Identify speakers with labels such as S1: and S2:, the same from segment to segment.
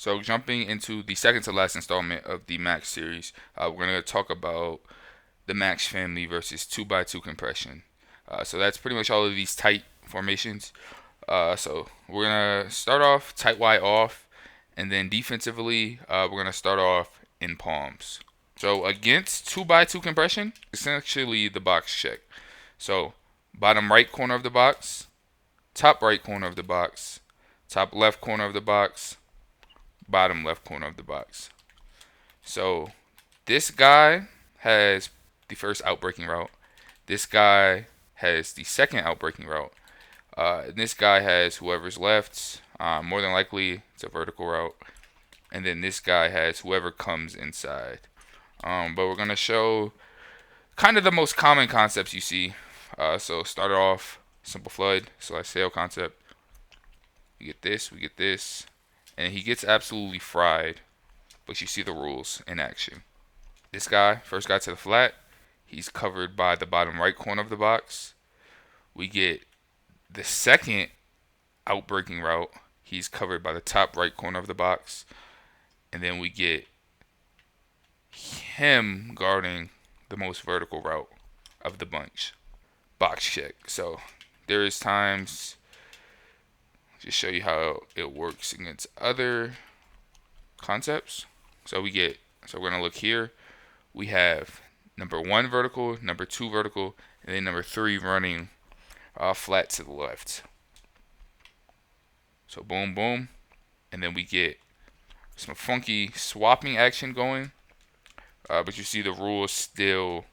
S1: So jumping into the second to last installment of the Max series, we're going to talk about the Max family versus 2x2 compression. So that's pretty much all of these tight formations. So we're going to start off tight Y off, and then defensively, we're going to start off in palms. So against 2x2 compression, essentially the box check. So bottom right corner of the box, top right corner of the box, top left corner of the box, bottom left corner of the box. So this guy has the first outbreaking route. This guy has the second outbreaking route. And this guy has whoever's left. More than likely, it's a vertical route. And then this guy has whoever comes inside. But we're going to show kind of the most common concepts you see. So start off simple flood / sail concept. We get this, we get this. And he gets absolutely fried. But you see the rules in action. This guy, first guy to the flat, he's covered by the bottom right corner of the box. We get the second outbreaking route. He's covered by the top right corner of the box. And then we get him guarding the most vertical route of the bunch. Box check. So there is times, just show you how it works against other concepts. So we're going to look here. We have number 1 vertical, number 2 vertical, and then number 3 running flat to the left. So boom, boom. And then we get some funky swapping action going. But you see the rules still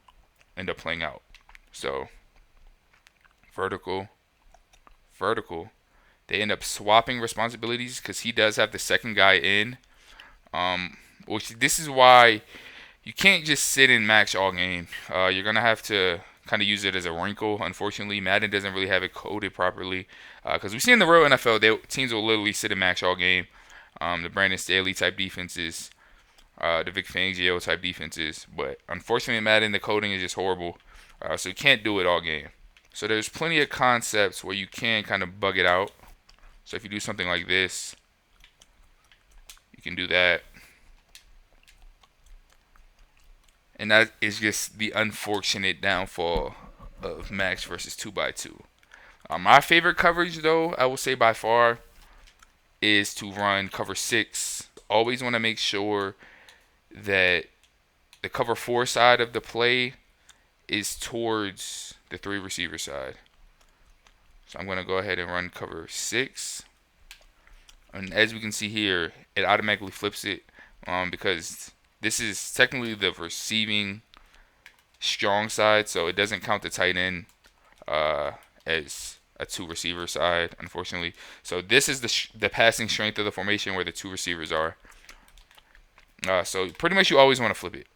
S1: end up playing out. So vertical, vertical. They end up swapping responsibilities because he does have the second guy in. Which this is why you can't just sit and max all game. You're going to have to kind of use it as a wrinkle. Unfortunately, Madden doesn't really have it coded properly. Because we see in the real NFL, teams will literally sit and max all game. The Brandon Staley type defenses, the Vic Fangio type defenses. But unfortunately, in Madden, the coding is just horrible. So you can't do it all game. So there's plenty of concepts where you can kind of bug it out. So if you do something like this, you can do that. And that is just the unfortunate downfall of Max versus 2x2. My favorite coverage, though, I will say by far, is to run cover 6. Always want to make sure that the cover 4 side of the play is towards the 3 receiver side. So I'm going to go ahead and run cover 6. And as we can see here, it automatically flips it because this is technically the receiving strong side, so it doesn't count the tight end as a 2 receiver side, unfortunately. So this is the passing strength of the formation where the 2 receivers are. So pretty much you always want to flip it.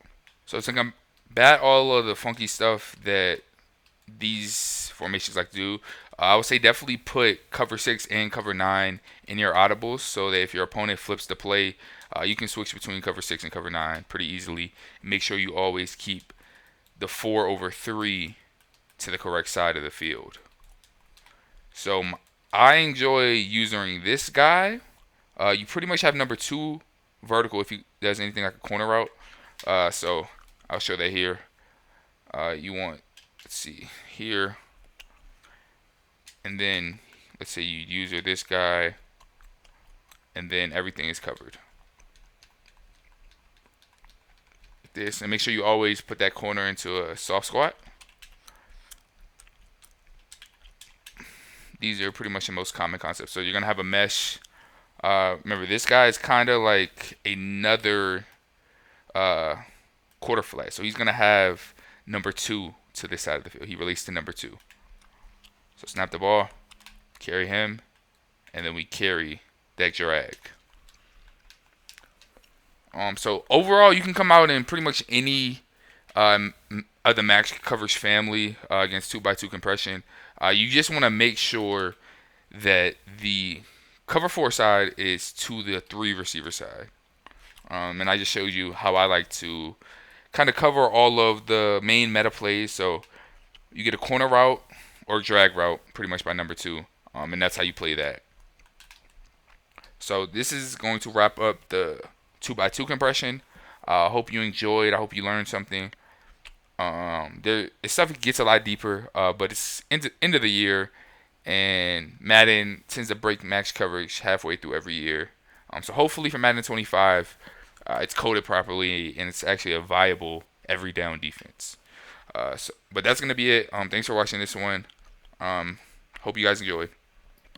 S1: So to combat all of the funky stuff that these formations like to do, I would say definitely put cover 6 and cover 9 in your audibles so that if your opponent flips the play, you can switch between cover 6 and cover 9 pretty easily. Make sure you always keep the 4/3 to the correct side of the field. So I enjoy using this guy. You pretty much have number 2 vertical if he does anything like a corner route. So I'll show that here. You want, let's see, here. And then, let's say you user this guy. And then everything is covered. Like this. And make sure you always put that corner into a soft squat. These are pretty much the most common concepts. So you're going to have a mesh. Remember, this guy is kind of like another quarter flat. So he's going to have number 2 to this side of the field. He released to number 2. So snap the ball, carry him, and then we carry that drag. So overall, you can come out in pretty much any of the max coverage family against 2x2 compression. You just want to make sure that the cover 4 side is to the 3 receiver side. And I just showed you how I like to kind of cover all of the main meta plays. So you get a corner route or drag route pretty much by number 2. And that's how you play that. So this is going to wrap up the 2x2 compression. I hope you enjoyed. I hope you learned something. There, stuff gets a lot deeper, but it's end of the year, and Madden tends to break max coverage halfway through every year. So hopefully for Madden 25, it's coded properly and it's actually a viable every down defense. But that's gonna be it. Thanks for watching this one. Hope you guys enjoyed.